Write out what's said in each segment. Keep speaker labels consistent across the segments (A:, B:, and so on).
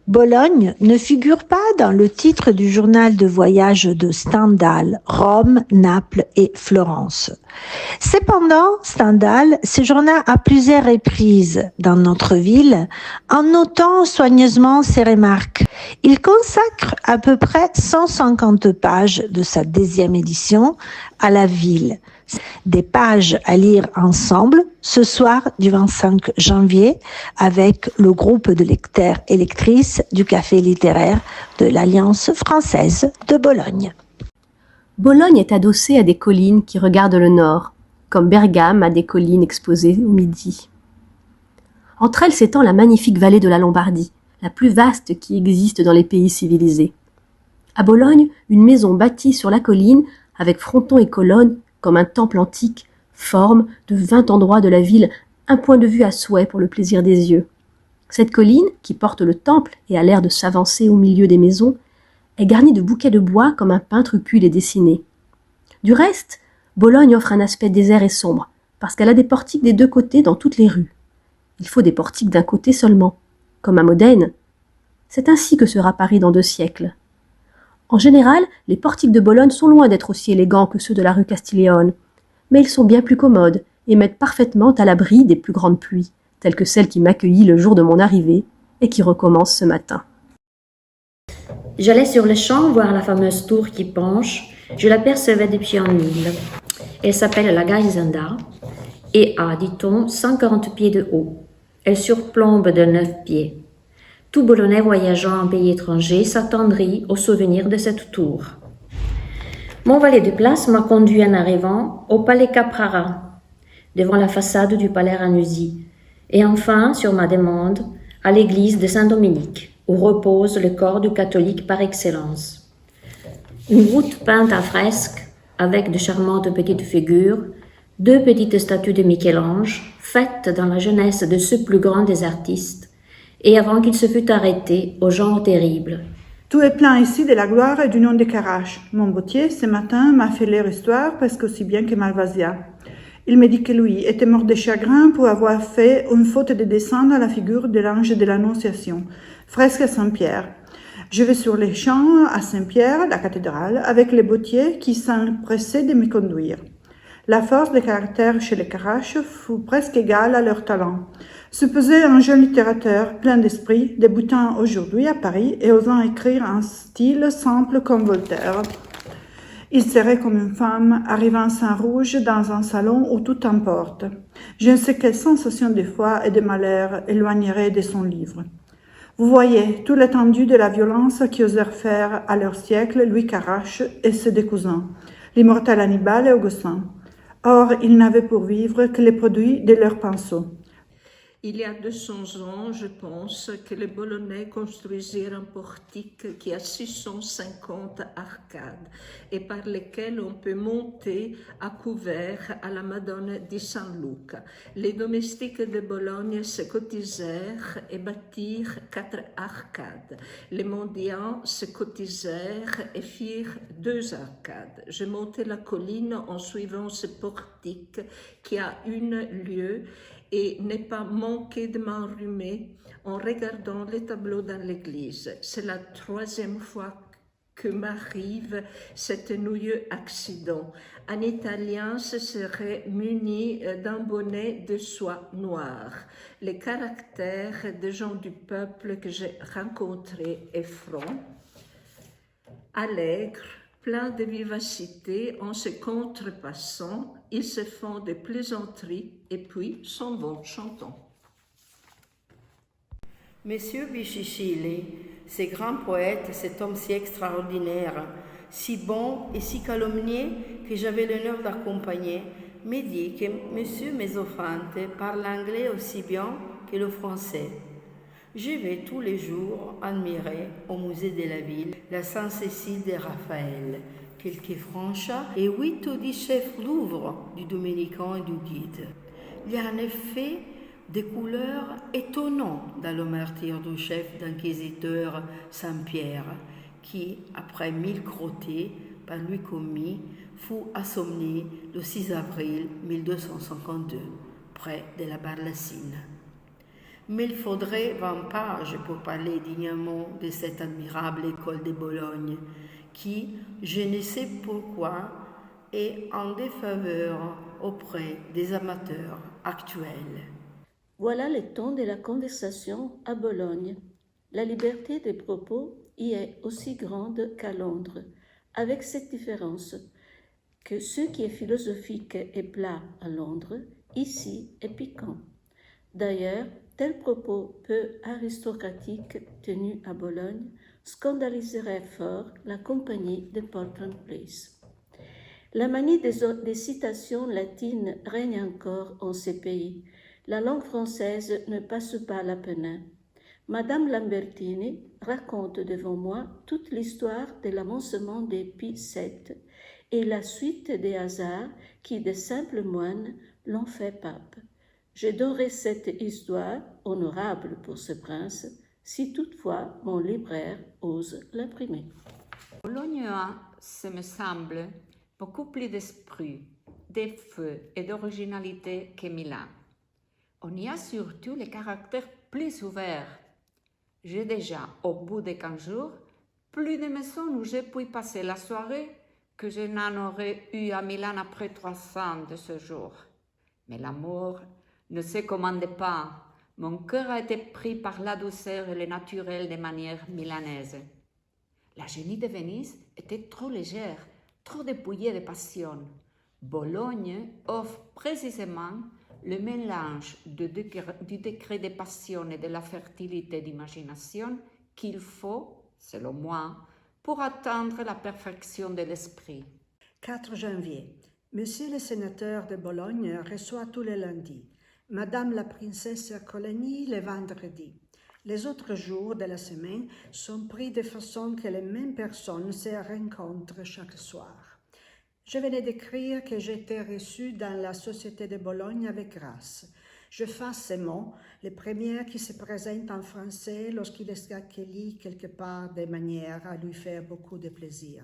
A: Bologne ne figure pas dans le titre du journal de voyage de Stendhal, Rome, Naples et Florence. Cependant, Stendhal séjourna à plusieurs reprises dans notre ville en notant soigneusement ses remarques. Il consacre à peu près 150 pages de sa 10e édition à la ville. Des pages à lire ensemble ce soir du 25 janvier avec le groupe de lecteurs et lectrices du Café littéraire de l'Alliance française de Bologne.
B: Bologne est adossée à des collines qui regardent le nord, comme Bergame a des collines exposées au midi. Entre elles s'étend la magnifique vallée de la Lombardie, la plus vaste qui existe dans les pays civilisés. À Bologne, une maison bâtie sur la colline, avec fronton et colonnes, comme un temple antique, forme, de 20 endroits de la ville, un point de vue à souhait pour le plaisir des yeux. Cette colline, qui porte le temple et a l'air de s'avancer au milieu des maisons, est garnie de bouquets de bois comme un peintre eût pu les dessiner. Du reste, Bologne offre un aspect désert et sombre, parce qu'elle a des portiques des deux côtés dans toutes les rues. Il faut des portiques d'un côté seulement, comme à Modène. C'est ainsi que sera Paris dans 2 siècles. En général, les portiques de Bologne sont loin d'être aussi élégants que ceux de la rue Castiglione, mais ils sont bien plus commodes et mettent parfaitement à l'abri des plus grandes pluies, telles que celle qui m'accueillit le jour de mon arrivée et qui recommence ce matin.
C: J'allais sur le champ voir la fameuse tour qui penche. Je l'apercevais depuis un mille. Elle s'appelle la Gaisenda et a, dit-on, 140 pieds de haut. Elle surplombe de 9 pieds. Tout Bolonais voyageant en pays étranger s'attendrit au souvenir de cette tour. Mon valet de place m'a conduit en arrivant au palais Caprara, devant la façade du palais Ranusi, et enfin, sur ma demande, à l'église de Saint-Dominique, où repose le corps du catholique par excellence. Une voûte peinte à fresque, avec de charmantes petites figures, 2 petites statues de Michel-Ange, faites dans la jeunesse de ce plus grand des artistes, et avant qu'il se fût arrêté au genre terrible.
D: Tout est plein ici de la gloire et du nom de Carache. Mon bottier, ce matin, m'a fait leur histoire presque aussi bien que Malvasia. Il me dit que lui était mort de chagrin pour avoir fait une faute de dessin dans la figure de l'ange de l'Annonciation, fresque à Saint-Pierre. Je vais sur les champs à Saint-Pierre, la cathédrale, avec les bottiers qui s'empressaient de me conduire. La force de caractère chez les Carache fut presque égale à leur talent. Supposez un jeune littérateur plein d'esprit, débutant aujourd'hui à Paris et osant écrire un style simple comme Voltaire. Il serait comme une femme arrivant sans rouge dans un salon où tout importe. Je ne sais quelle sensation de foi et de malheur éloignerait de son livre. Vous voyez tout l'étendue de la violence qu'osèrent faire à leur siècle Louis Carache et ses 2 cousins, l'immortel Hannibal et Augustin. Or, ils n'avaient pour vivre que les produits de leurs pinceaux.
E: Il y a 200 ans, je pense, que les Bolonais construisirent un portique qui a 650 arcades et par lesquelles on peut monter à couvert à la Madone di San Luca. Les domestiques de Bologne se cotisèrent et bâtirent 4 arcades. Les mendiants se cotisèrent et firent 2 arcades. Je montais la colline en suivant ce portique qui a 1 lieue et n'ai pas manqué de m'enrhumer en regardant les tableaux dans l'église. C'est la 3e fois que m'arrive cet ennuyeux accident. Un Italien se serait muni d'un bonnet de soie noire. Les caractères des gens du peuple que j'ai rencontrés est franc, allègre, plein de vivacité, en se contrepassant, ils se font des plaisanteries et puis s'en vont chantant.
F: Monsieur Bicicili, ce grand poète, cet homme si extraordinaire, si bon et si calomnié que j'avais l'honneur d'accompagner, me dit que Monsieur Mezzofante parle anglais aussi bien que le français. Je vais tous les jours admirer au musée de la ville la Sainte-Cécile de Raphaël, quelques franchas et 8 ou 10 chefs d'œuvre du dominicain et du guide. Il y a en effet des couleurs étonnantes dans le martyre du chef d'inquisiteur Saint-Pierre, qui, après 1000 crottés par lui commis, fut assommé le 6 avril 1252, près de la Barlacine. Mais il faudrait 20 pages pour parler dignement de cette admirable école de Bologne, qui, je ne sais pourquoi, est en défaveur auprès des amateurs actuels.
G: Voilà le ton de la conversation à Bologne. La liberté des propos y est aussi grande qu'à Londres, avec cette différence que ce qui est philosophique et plat à Londres, ici est piquant. D'ailleurs, tel propos peu aristocratique tenu à Bologne scandaliserait fort la compagnie de Portland Place. La manie des citations latines règne encore en ces pays. La langue française ne passe pas l'Apennin. Madame Lambertini raconte devant moi toute l'histoire de l'avancement des Pie VII et la suite des hasards qui, de simples moines, l'ont fait pape. Je donnerai cette histoire, honorable pour ce prince, si toutefois mon libraire ose l'imprimer.
H: Bologne a, ce me semble, beaucoup plus d'esprit, de feu et d'originalité que Milan. On y a surtout les caractères plus ouverts. J'ai déjà, au bout de 15 jours, plus de maisons où je puis passer la soirée que je n'en aurais eu à Milan après 300 de ce jour. Mais l'amour ne se commande pas. Mon cœur a été pris par la douceur et le naturel des manières milanaises. La génie de Venise était trop légère, trop dépouillée de passion. Bologne offre précisément le mélange du degré de passion et de la fertilité d'imagination qu'il faut, selon moi, pour atteindre la perfection de l'esprit.
I: 4 janvier. Monsieur le sénateur de Bologne reçoit tous les lundis. Madame la princesse Coligny les vendredis. Les autres jours de la semaine sont pris de façon que les mêmes personnes se rencontrent chaque soir. Je venais d'écrire que j'étais reçue dans la Société de Bologne avec grâce. Je fasse ces mots, les premiers qui se présentent en français lorsqu'il est accueilli quelque part de manière à lui faire beaucoup de plaisir.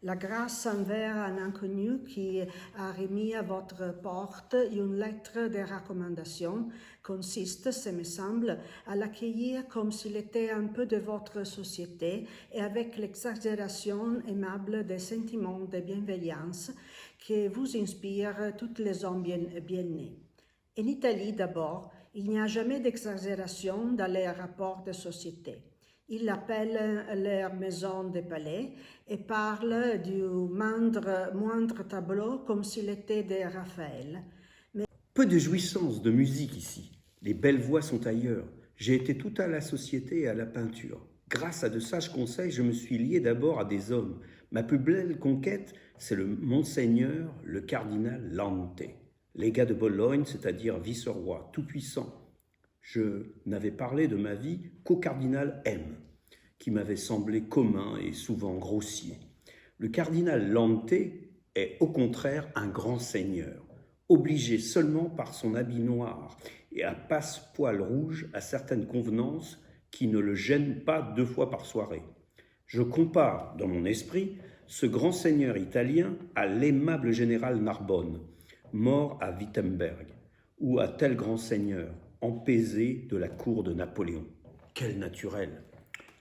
I: La grâce envers un inconnu qui a remis à votre porte une lettre de recommandation consiste, ce me semble, à l'accueillir comme s'il était un peu de votre société et avec l'exagération aimable des sentiments de bienveillance que vous inspirent tous les hommes bien nés. En Italie d'abord, il n'y a jamais d'exagération dans les rapports de société. Ils l'appellent leur maison de palais et parlent du moindre tableau comme s'il était de Raphaël.
J: Peu de jouissance de musique ici. Les belles voix sont ailleurs. J'ai été tout à la société et à la peinture. Grâce à de sages conseils, je me suis lié d'abord à des hommes. Ma plus belle conquête, c'est le Monseigneur, le cardinal Lante, légat de Bologne, c'est-à-dire vice-roi, tout-puissant. Je n'avais parlé de ma vie qu'au cardinal M, qui m'avait semblé commun et souvent grossier. Le cardinal Lante est au contraire un grand seigneur, obligé seulement par son habit noir et à passe-poil rouge à certaines convenances qui ne le gênent pas 2 fois par soirée. Je compare dans mon esprit ce grand seigneur italien à l'aimable général Narbonne, mort à Wittenberg, ou à tel grand seigneur, empésé de la cour de Napoléon. Quel naturel,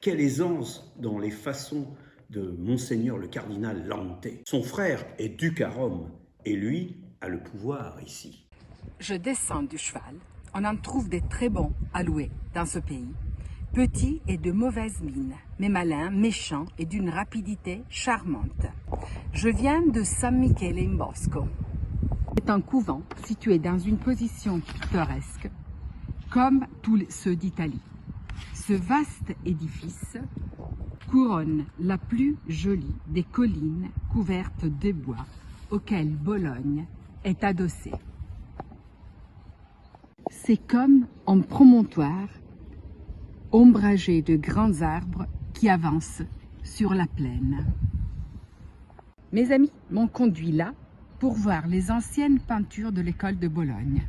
J: quelle aisance dans les façons de Monseigneur le cardinal Lante. Son frère est duc à Rome et lui a le pouvoir ici.
K: Je descends du cheval. On en trouve des très bons à louer dans ce pays. Petits et de mauvaise mine, mais malins, méchants et d'une rapidité charmante. Je viens de San Michele in Bosco. C'est un couvent situé dans une position pittoresque, comme tous ceux d'Italie. Ce vaste édifice couronne la plus jolie des collines couvertes de bois auxquelles Bologne est adossée. C'est comme un promontoire ombragé de grands arbres qui avancent sur la plaine. Mes amis m'ont conduit là pour voir les anciennes peintures de l'école de Bologne.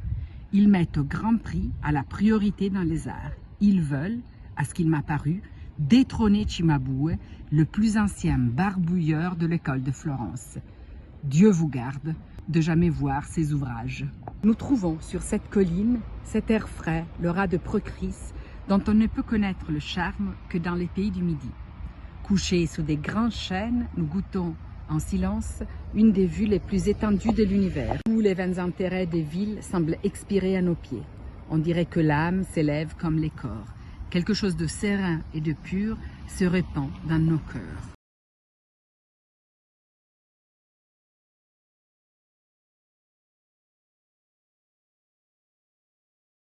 K: Ils mettent au grand prix à la priorité dans les arts. Ils veulent, à ce qu'il m'a paru, détrôner Cimabue, le plus ancien barbouilleur de l'école de Florence. Dieu vous garde de jamais voir ses ouvrages. Nous trouvons sur cette colline cet air frais, le ras de Procris, dont on ne peut connaître le charme que dans les pays du Midi. Couchés sous des grands chênes, nous goûtons en silence une des vues les plus étendues de l'univers, où les vains intérêts des villes semblent expirer à nos pieds. On dirait que l'âme s'élève comme les corps. Quelque chose de serein et de pur se répand dans nos cœurs.